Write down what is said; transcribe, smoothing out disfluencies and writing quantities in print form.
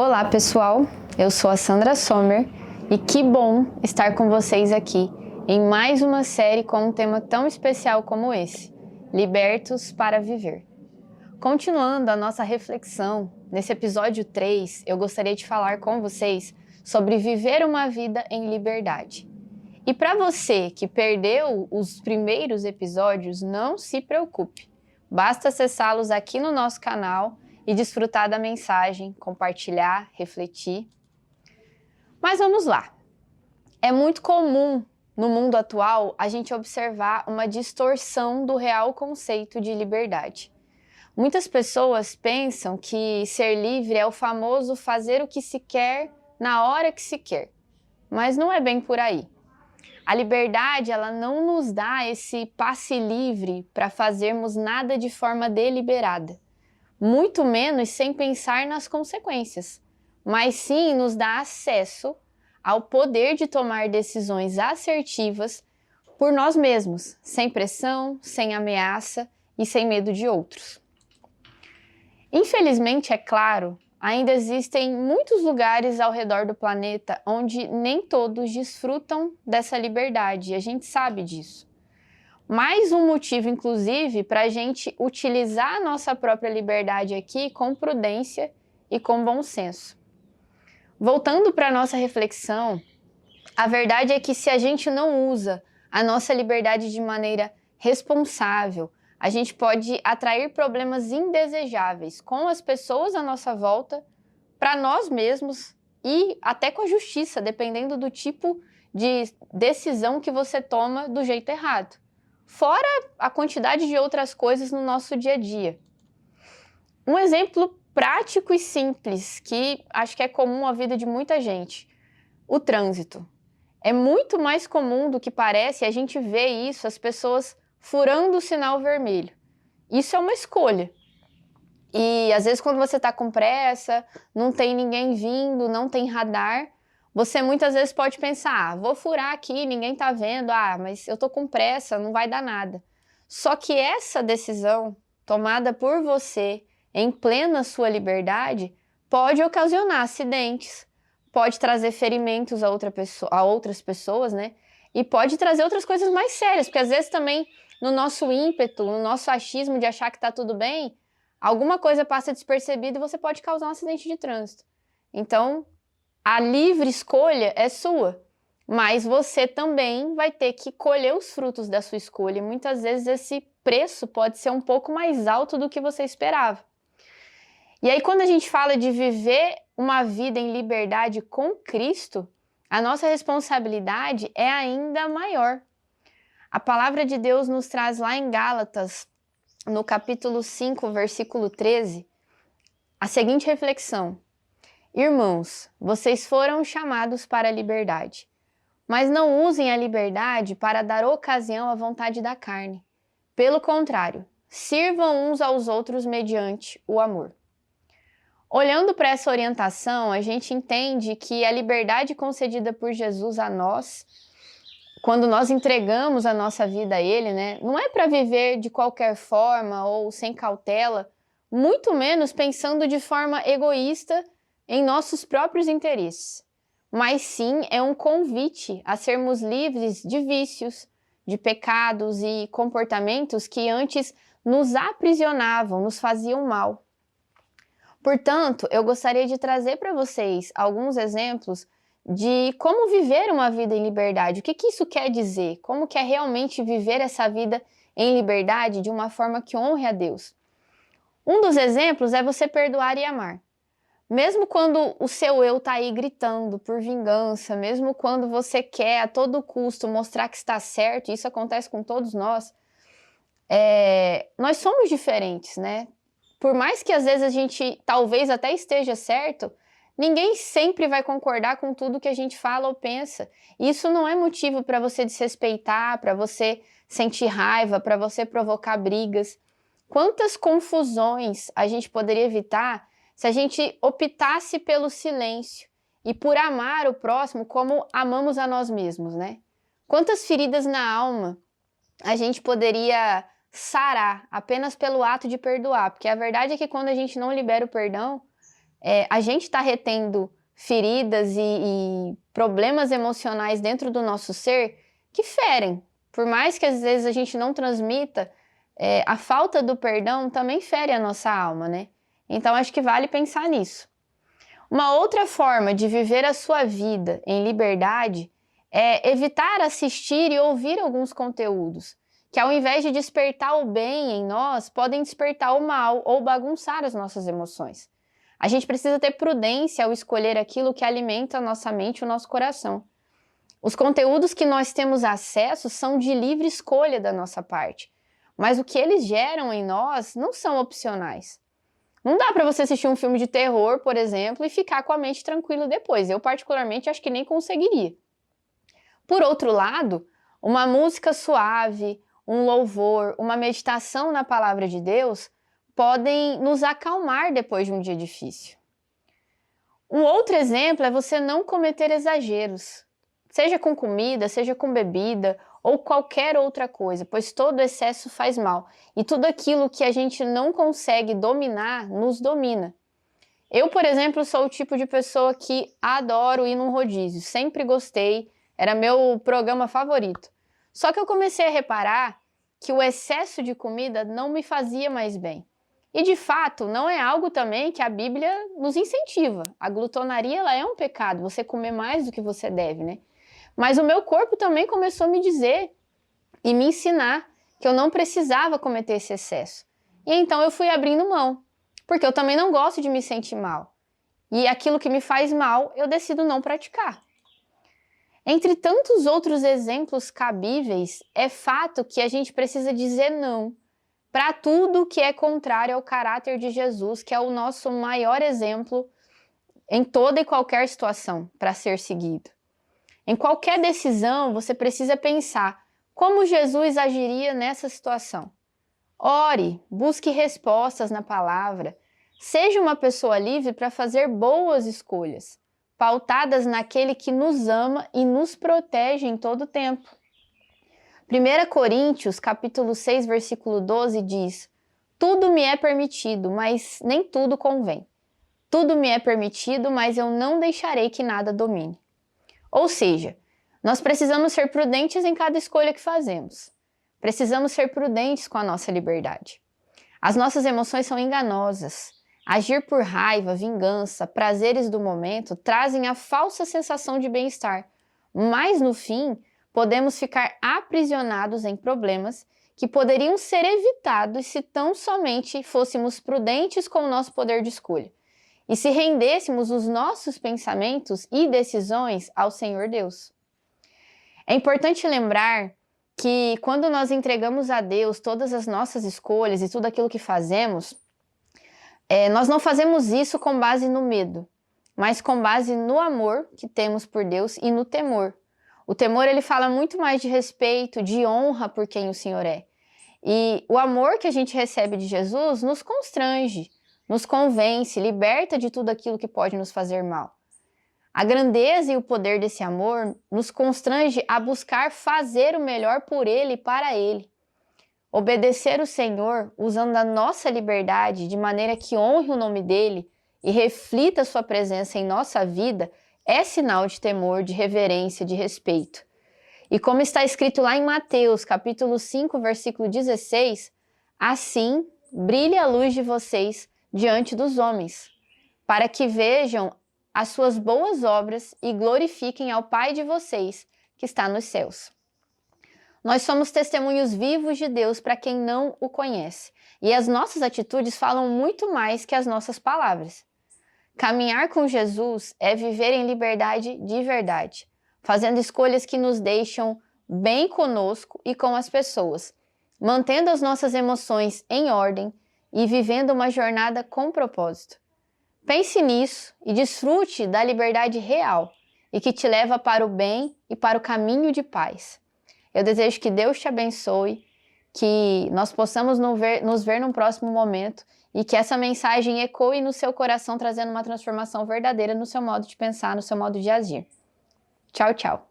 Olá pessoal, eu sou a Sandra Sommer e que bom estar com vocês aqui em mais uma série com um tema tão especial como esse, Libertos para Viver. Continuando a nossa reflexão, nesse episódio 3 eu gostaria de falar com vocês sobre viver uma vida em liberdade. E para você que perdeu os primeiros episódios, não se preocupe, basta acessá-los aqui no nosso canal e desfrutar da mensagem, compartilhar, refletir. Mas vamos lá. É muito comum no mundo atual a gente observar uma distorção do real conceito de liberdade. Muitas pessoas pensam que ser livre é o famoso fazer o que se quer na hora que se quer, mas não é bem por aí. A liberdade, ela não nos dá esse passe livre para fazermos nada de forma deliberada, muito menos sem pensar nas consequências, mas sim nos dá acesso ao poder de tomar decisões assertivas por nós mesmos, sem pressão, sem ameaça e sem medo de outros. Infelizmente, é claro, ainda existem muitos lugares ao redor do planeta onde nem todos desfrutam dessa liberdade, e a gente sabe disso. Mais um motivo, inclusive, para a gente utilizar a nossa própria liberdade aqui com prudência e com bom senso. Voltando para a nossa reflexão, a verdade é que se a gente não usa a nossa liberdade de maneira responsável, a gente pode atrair problemas indesejáveis com as pessoas à nossa volta, para nós mesmos e até com a justiça, dependendo do tipo de decisão que você toma do jeito errado. Fora a quantidade de outras coisas no nosso dia a dia. Um exemplo prático e simples, que acho que é comum à vida de muita gente, o trânsito. É muito mais comum do que parece, a gente vê isso, as pessoas furando o sinal vermelho. Isso é uma escolha. E às vezes quando você está com pressa, não tem ninguém vindo, não tem radar, você muitas vezes pode pensar, vou furar aqui, ninguém tá vendo, mas eu tô com pressa, não vai dar nada. Só que essa decisão, tomada por você, em plena sua liberdade, pode ocasionar acidentes, pode trazer ferimentos a outras pessoas, né? E pode trazer outras coisas mais sérias, porque às vezes também no nosso ímpeto, no nosso achismo de achar que tá tudo bem, alguma coisa passa despercebida e você pode causar um acidente de trânsito. Então, a livre escolha é sua, mas você também vai ter que colher os frutos da sua escolha. E muitas vezes esse preço pode ser um pouco mais alto do que você esperava. E aí, quando a gente fala de viver uma vida em liberdade com Cristo, a nossa responsabilidade é ainda maior. A palavra de Deus nos traz lá em Gálatas, no capítulo 5, versículo 13, a seguinte reflexão. Irmãos, vocês foram chamados para a liberdade, mas não usem a liberdade para dar ocasião à vontade da carne. Pelo contrário, sirvam uns aos outros mediante o amor. Olhando para essa orientação, a gente entende que a liberdade concedida por Jesus a nós, quando nós entregamos a nossa vida a Ele, né, não é para viver de qualquer forma ou sem cautela, muito menos pensando de forma egoísta em nossos próprios interesses, mas sim é um convite a sermos livres de vícios, de pecados e comportamentos que antes nos aprisionavam, nos faziam mal. Portanto, eu gostaria de trazer para vocês alguns exemplos de como viver uma vida em liberdade. O que isso quer dizer? Como que é realmente viver essa vida em liberdade de uma forma que honre a Deus? Um dos exemplos é você perdoar e amar. Mesmo quando o seu eu está aí gritando por vingança, mesmo quando você quer a todo custo mostrar que está certo, e isso acontece com todos nós, nós somos diferentes, né? Por mais que às vezes a gente talvez até esteja certo, ninguém sempre vai concordar com tudo que a gente fala ou pensa. Isso não é motivo para você desrespeitar, para você sentir raiva, para você provocar brigas. Quantas confusões a gente poderia evitar se a gente optasse pelo silêncio e por amar o próximo como amamos a nós mesmos, né? Quantas feridas na alma a gente poderia sarar apenas pelo ato de perdoar? Porque a verdade é que quando a gente não libera o perdão, a gente está retendo feridas e problemas emocionais dentro do nosso ser que ferem. Por mais que às vezes a gente não transmita, a falta do perdão também fere a nossa alma, né? Então acho que vale pensar nisso. Uma outra forma de viver a sua vida em liberdade é evitar assistir e ouvir alguns conteúdos que, ao invés de despertar o bem em nós, podem despertar o mal ou bagunçar as nossas emoções. A gente precisa ter prudência ao escolher aquilo que alimenta a nossa mente e o nosso coração. Os conteúdos que nós temos acesso são de livre escolha da nossa parte, mas o que eles geram em nós não são opcionais. Não dá para você assistir um filme de terror, por exemplo, e ficar com a mente tranquila depois. Eu, particularmente, acho que nem conseguiria. Por outro lado, uma música suave, um louvor, uma meditação na palavra de Deus podem nos acalmar depois de um dia difícil. Um outro exemplo é você não cometer exageros, seja com comida, seja com bebida ou qualquer outra coisa, pois todo excesso faz mal e tudo aquilo que a gente não consegue dominar, nos domina. Eu, por exemplo, sou o tipo de pessoa que adoro ir num rodízio, sempre gostei, era meu programa favorito. Só que eu comecei a reparar que o excesso de comida não me fazia mais bem. E de fato, não é algo também que a Bíblia nos incentiva. A glutonaria, ela é um pecado, você comer mais do que você deve, né? Mas o meu corpo também começou a me dizer e me ensinar que eu não precisava cometer esse excesso. E então eu fui abrindo mão, porque eu também não gosto de me sentir mal. E aquilo que me faz mal, eu decido não praticar. Entre tantos outros exemplos cabíveis, é fato que a gente precisa dizer não para tudo que é contrário ao caráter de Jesus, que é o nosso maior exemplo em toda e qualquer situação para ser seguido. Em qualquer decisão, você precisa pensar como Jesus agiria nessa situação. Ore, busque respostas na palavra, seja uma pessoa livre para fazer boas escolhas, pautadas naquele que nos ama e nos protege em todo o tempo. 1 Coríntios, capítulo 6, versículo 12 diz: tudo me é permitido, mas nem tudo convém. Tudo me é permitido, mas eu não deixarei que nada domine. Ou seja, nós precisamos ser prudentes em cada escolha que fazemos. Precisamos ser prudentes com a nossa liberdade. As nossas emoções são enganosas. Agir por raiva, vingança, prazeres do momento trazem a falsa sensação de bem-estar, mas no fim, podemos ficar aprisionados em problemas que poderiam ser evitados se tão somente fôssemos prudentes com o nosso poder de escolha e se rendêssemos os nossos pensamentos e decisões ao Senhor Deus. É importante lembrar que quando nós entregamos a Deus todas as nossas escolhas e tudo aquilo que fazemos, nós não fazemos isso com base no medo, mas com base no amor que temos por Deus e no temor. O temor, ele fala muito mais de respeito, de honra por quem o Senhor é. E o amor que a gente recebe de Jesus nos constrange, nos convence, liberta de tudo aquilo que pode nos fazer mal. A grandeza e o poder desse amor nos constrange a buscar fazer o melhor por Ele e para Ele. Obedecer o Senhor usando a nossa liberdade de maneira que honre o nome dEle e reflita a sua presença em nossa vida é sinal de temor, de reverência, de respeito. E como está escrito lá em Mateus, capítulo 5, versículo 16, assim brilhe a luz de vocês diante dos homens, para que vejam as suas boas obras e glorifiquem ao Pai de vocês, que está nos céus. Nós somos testemunhos vivos de Deus para quem não o conhece, e as nossas atitudes falam muito mais que as nossas palavras. Caminhar com Jesus é viver em liberdade de verdade, fazendo escolhas que nos deixam bem conosco e com as pessoas, mantendo as nossas emoções em ordem e vivendo uma jornada com propósito. Pense nisso e desfrute da liberdade real e que te leva para o bem e para o caminho de paz. Eu desejo que Deus te abençoe, que nós possamos nos ver num próximo momento e que essa mensagem ecoe no seu coração, trazendo uma transformação verdadeira no seu modo de pensar, no seu modo de agir. Tchau, tchau.